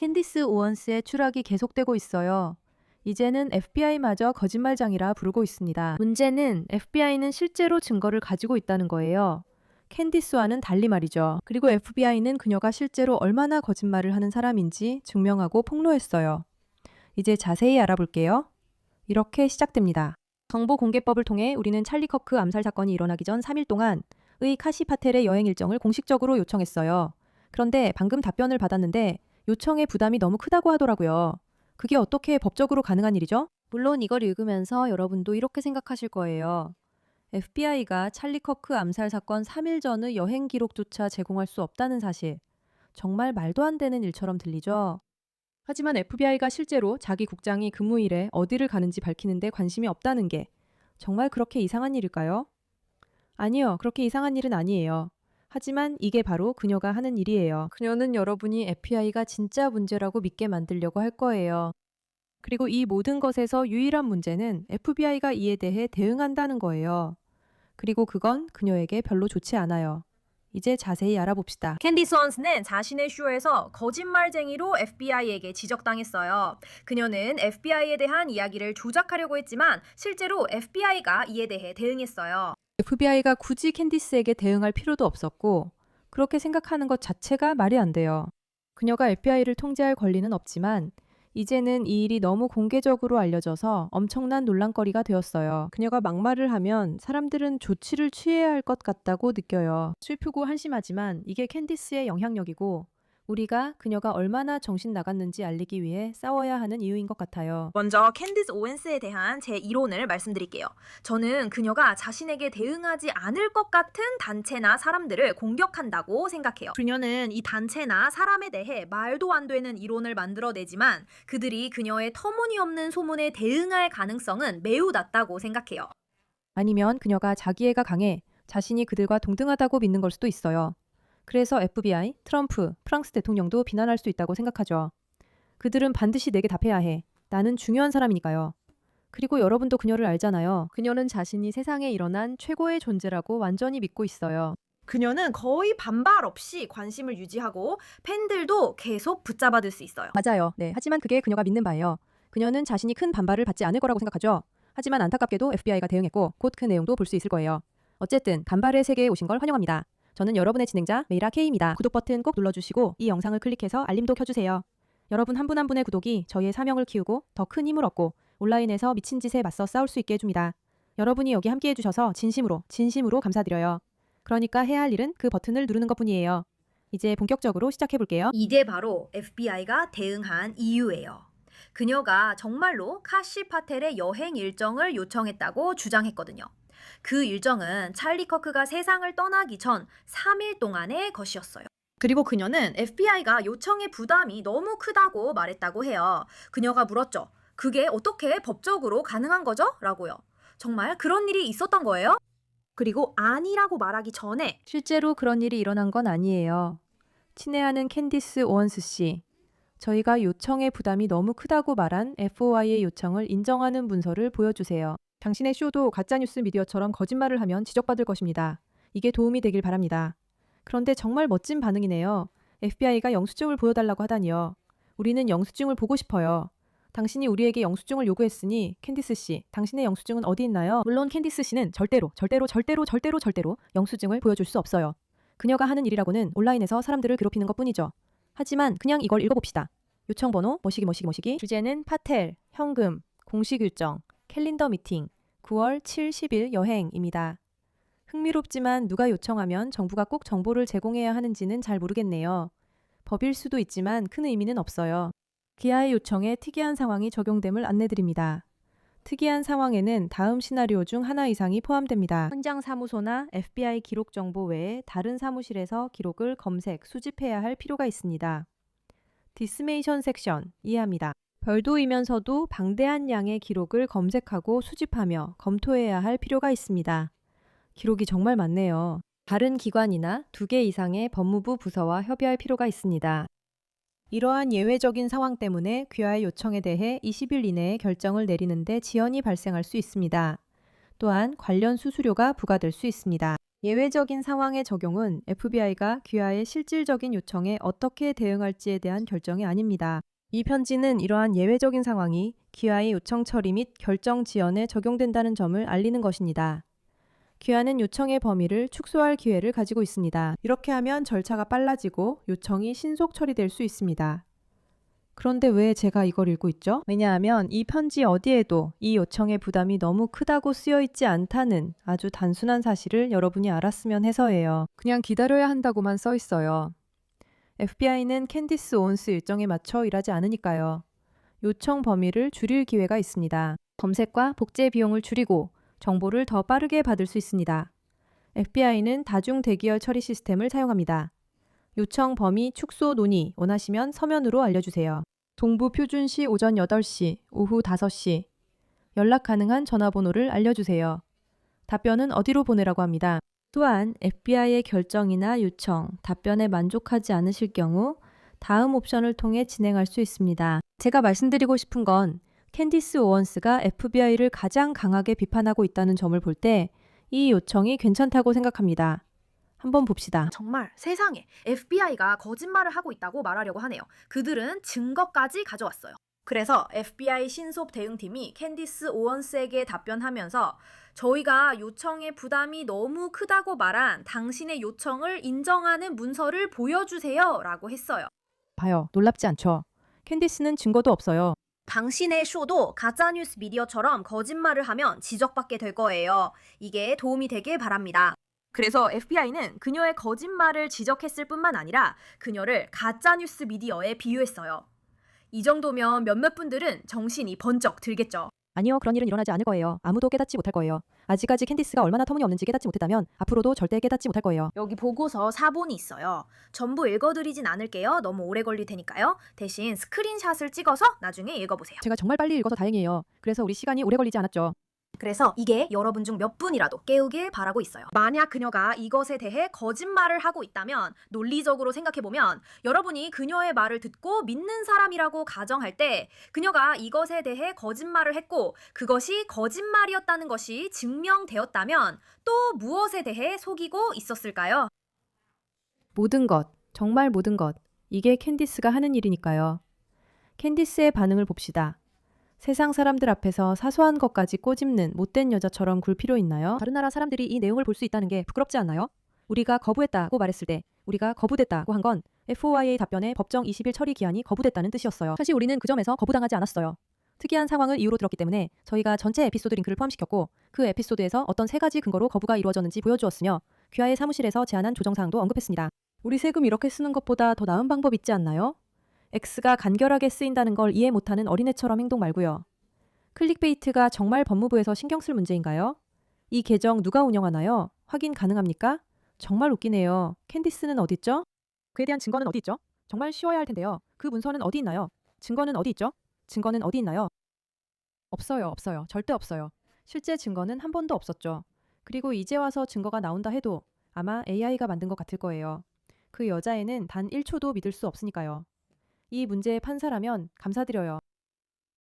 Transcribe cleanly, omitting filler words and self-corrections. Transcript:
캔디스 오원스의 추락이 계속되고 있어요. 이제는 FBI마저 거짓말장이라 부르고 있습니다. 문제는 FBI는 실제로 증거를 가지고 있다는 거예요. 캔디스와는 달리 말이죠. 그리고 FBI는 그녀가 실제로 얼마나 거짓말을 하는 사람인지 증명하고 폭로했어요. 이제 자세히 알아볼게요. 이렇게 시작됩니다. 정보공개법을 통해 우리는 찰리 커크 암살 사건이 일어나기 전 3일 동안의 카시 파텔의 여행 일정을 공식적으로 요청했어요. 그런데 방금 답변을 받았는데 요청의 부담이 너무 크다고 하더라고요. 그게 어떻게 법적으로 가능한 일이죠? 물론 이걸 읽으면서 여러분도 이렇게 생각하실 거예요. FBI가 찰리 커크 암살 사건 3일 전의 여행 기록조차 제공할 수 없다는 사실. 정말 말도 안 되는 일처럼 들리죠? 하지만 FBI가 실제로 자기 국장이 근무일에 어디를 가는지 밝히는데 관심이 없다는 게 정말 그렇게 이상한 일일까요? 아니요, 그렇게 이상한 일은 아니에요. 하지만 이게 바로 그녀가 하는 일이에요. 그녀는 여러분이 FBI가 진짜 문제라고 믿게 만들려고 할 거예요. 그리고 이 모든 것에서 유일한 문제는 FBI가 이에 대해 대응한다는 거예요. 그리고 그건 그녀에게 별로 좋지 않아요. 이제 자세히 알아봅시다. 캔디스 원스는 자신의 쇼에서 거짓말쟁이로 FBI에게 지적당했어요. 그녀는 FBI에 대한 이야기를 조작하려고 했지만 실제로 FBI가 이에 대해 대응했어요. FBI가 굳이 캔디스에게 대응할 필요도 없었고 그렇게 생각하는 것 자체가 말이 안 돼요. 그녀가 FBI를 통제할 권리는 없지만 이제는 이 일이 너무 공개적으로 알려져서 엄청난 논란거리가 되었어요. 그녀가 막말을 하면 사람들은 조치를 취해야 할 것 같다고 느껴요. 슬프고 한심하지만 이게 캔디스의 영향력이고 우리가 그녀가 얼마나 정신 나갔는지 알리기 위해 싸워야 하는 이유인 것 같아요. 먼저 캔디스 오웬스에 대한 제 이론을 말씀드릴게요. 저는 그녀가 자신에게 대응하지 않을 것 같은 단체나 사람들을 공격한다고 생각해요. 그녀는 이 단체나 사람에 대해 말도 안 되는 이론을 만들어내지만 그들이 그녀의 터무니없는 소문에 대응할 가능성은 매우 낮다고 생각해요. 아니면 그녀가 자기애가 강해 자신이 그들과 동등하다고 믿는 걸 수도 있어요. 그래서 FBI, 트럼프, 프랑스 대통령도 비난할 수 있다고 생각하죠. 그들은 반드시 내게 답해야 해. 나는 중요한 사람이니까요. 그리고 여러분도 그녀를 알잖아요. 그녀는 자신이 세상에 일어난 최고의 존재라고 완전히 믿고 있어요. 그녀는 거의 반발 없이 관심을 유지하고 팬들도 계속 붙잡아둘 수 있어요. 맞아요. 네. 하지만 그게 그녀가 믿는 바예요. 그녀는 자신이 큰 반발을 받지 않을 거라고 생각하죠. 하지만 안타깝게도 FBI가 대응했고 곧 그 내용도 볼 수 있을 거예요. 어쨌든 반발의 세계에 오신 걸 환영합니다. 저는 여러분의 진행자 메이라 K입니다. 구독 버튼 꼭 눌러주시고 이 영상을 클릭해서 알림도 켜주세요. 여러분 한 분 한 분의 구독이 저희의 사명을 키우고 더 큰 힘을 얻고 온라인에서 미친 짓에 맞서 싸울 수 있게 해줍니다. 여러분이 여기 함께 해주셔서 진심으로 감사드려요. 그러니까 해야 할 일은 그 버튼을 누르는 것뿐이에요. 이제 본격적으로 시작해볼게요. 이게 바로 FBI가 대응한 이유예요. 그녀가 정말로 카시 파텔의 여행 일정을 요청했다고 주장했거든요. 그 일정은 찰리 커크가 세상을 떠나기 전 3일 동안의 것이었어요. 그리고 그녀는 FBI가 요청의 부담이 너무 크다고 말했다고 해요. 그녀가 물었죠. 그게 어떻게 법적으로 가능한 거죠? 라고요. 정말 그런 일이 있었던 거예요? 그리고 아니라고 말하기 전에 실제로 그런 일이 일어난 건 아니에요. 친애하는 캔디스 오원스 씨. 저희가 요청의 부담이 너무 크다고 말한 FOI의 요청을 인정하는 문서를 보여주세요. 당신의 쇼도 가짜뉴스 미디어처럼 거짓말을 하면 지적받을 것입니다. 이게 도움이 되길 바랍니다. 그런데 정말 멋진 반응이네요. FBI가 영수증을 보여달라고 하다니요. 우리는 영수증을 보고 싶어요. 당신이 우리에게 영수증을 요구했으니 캔디스 씨, 당신의 영수증은 어디 있나요? 물론 캔디스 씨는 절대로 영수증을 보여줄 수 없어요. 그녀가 하는 일이라고는 온라인에서 사람들을 괴롭히는 것뿐이죠. 하지만 그냥 이걸 읽어봅시다. 요청 번호 뭐시기 주제는 파텔, 현금, 공식 일정, 캘린더 미팅, 9월 7, 10일 여행입니다. 흥미롭지만 누가 요청하면 정부가 꼭 정보를 제공해야 하는지는 잘 모르겠네요. 법일 수도 있지만 큰 의미는 없어요. 기아의 요청에 특이한 상황이 적용됨을 안내드립니다. 특이한 상황에는 다음 시나리오 중 하나 이상이 포함됩니다. 현장 사무소나 FBI 기록 정보 외에 다른 사무실에서 기록을 검색, 수집해야 할 필요가 있습니다. 디스메이션 섹션, 이해합니다. 별도이면서도 방대한 양의 기록을 검색하고 수집하며 검토해야 할 필요가 있습니다. 기록이 정말 많네요. 다른 기관이나 2개 이상의 법무부 부서와 협의할 필요가 있습니다. 이러한 예외적인 상황 때문에 귀하의 요청에 대해 20일 이내에 결정을 내리는데 지연이 발생할 수 있습니다. 또한 관련 수수료가 부과될 수 있습니다. 예외적인 상황의 적용은 FBI가 귀하의 실질적인 요청에 어떻게 대응할지에 대한 결정이 아닙니다. 이 편지는 이러한 예외적인 상황이 귀하의 요청 처리 및 결정 지연에 적용된다는 점을 알리는 것입니다. 귀하는 요청의 범위를 축소할 기회를 가지고 있습니다. 이렇게 하면 절차가 빨라지고 요청이 신속 처리될 수 있습니다. 그런데 왜 제가 이걸 읽고 있죠? 왜냐하면 이 편지 어디에도 이 요청의 부담이 너무 크다고 쓰여 있지 않다는 아주 단순한 사실을 여러분이 알았으면 해서예요. 그냥 기다려야 한다고만 써 있어요. FBI는 캔디스 오원스 일정에 맞춰 일하지 않으니까요. 요청 범위를 줄일 기회가 있습니다. 검색과 복제 비용을 줄이고 정보를 더 빠르게 받을 수 있습니다. FBI는 다중 대기열 처리 시스템을 사용합니다. 요청 범위 축소 논의 원하시면 서면으로 알려주세요. 동부 표준시 오전 8시, 오후 5시. 연락 가능한 전화번호를 알려주세요. 답변은 어디로 보내라고 합니다. 또한 FBI의 결정이나 요청, 답변에 만족하지 않으실 경우 다음 옵션을 통해 진행할 수 있습니다. 제가 말씀드리고 싶은 건 캔디스 오원스가 FBI를 가장 강하게 비판하고 있다는 점을 볼 때 이 요청이 괜찮다고 생각합니다. 한번 봅시다. 정말 세상에 FBI가 거짓말을 하고 있다고 말하려고 하네요. 그들은 증거까지 가져왔어요. 그래서 FBI 신속 대응팀이 캔디스 오원스에게 답변하면서 저희가 요청의 부담이 너무 크다고 말한 당신의 요청을 인정하는 문서를 보여주세요 라고 했어요. 봐요. 놀랍지 않죠? 캔디스는 증거도 없어요. 당신의 쇼도 가짜뉴스 미디어처럼 거짓말을 하면 지적받게 될 거예요. 이게 도움이 되길 바랍니다. 그래서 FBI는 그녀의 거짓말을 지적했을 뿐만 아니라 그녀를 가짜뉴스 미디어에 비유했어요. 이 정도면 몇몇 분들은 정신이 번쩍 들겠죠. 아니요, 그런 일은 일어나지 않을 거예요. 아무도 깨닫지 못할 거예요. 아직까지 캔디스가 얼마나 터무니없는지 깨닫지 못했다면 앞으로도 절대 깨닫지 못할 거예요. 여기 보고서 사본이 있어요. 전부 읽어드리진 않을게요. 너무 오래 걸릴 테니까요. 대신 스크린샷을 찍어서 나중에 읽어보세요. 제가 정말 빨리 읽어서 다행이에요. 그래서 우리 시간이 오래 걸리지 않았죠. 그래서 이게 여러분 중 몇 분이라도 깨우길 바라고 있어요. 만약 그녀가 이것에 대해 거짓말을 하고 있다면 논리적으로 생각해보면 여러분이 그녀의 말을 듣고 믿는 사람이라고 가정할 때 그녀가 이것에 대해 거짓말을 했고 그것이 거짓말이었다는 것이 증명되었다면 또 무엇에 대해 속이고 있었을까요? 모든 것, 정말 모든 것. 이게 캔디스가 하는 일이니까요. 캔디스의 반응을 봅시다. 세상 사람들 앞에서 사소한 것까지 꼬집는 못된 여자처럼 굴 필요 있나요? 다른 나라 사람들이 이 내용을 볼 수 있다는 게 부끄럽지 않나요? 우리가 거부했다고 말했을 때 우리가 거부됐다고 한 건 FOIA 답변의 법정 20일 처리 기한이 거부됐다는 뜻이었어요. 사실 우리는 그 점에서 거부당하지 않았어요. 특이한 상황을 이유로 들었기 때문에 저희가 전체 에피소드 링크를 포함시켰고 그 에피소드에서 어떤 세 가지 근거로 거부가 이루어졌는지 보여주었으며 귀하의 사무실에서 제안한 조정사항도 언급했습니다. 우리 세금 이렇게 쓰는 것보다 더 나은 방법 있지 않나요? X가 간결하게 쓰인다는 걸 이해 못하는 어린애처럼 행동 말고요. 클릭베이트가 정말 법무부에서 신경 쓸 문제인가요? 이 계정 누가 운영하나요? 확인 가능합니까? 정말 웃기네요. 캔디스는 어디 있죠? 그에 대한 증거는 어디 있죠? 정말 쉬워야 할 텐데요. 그 문서는 어디 있나요? 증거는 어디 있죠? 증거는 어디 있나요? 없어요, 없어요. 절대 없어요. 실제 증거는 한 번도 없었죠. 그리고 이제 와서 증거가 나온다 해도 아마 AI가 만든 것 같을 거예요. 그 여자애는 단 1초도 믿을 수 없으니까요. 이 문제의 판사라면 감사드려요.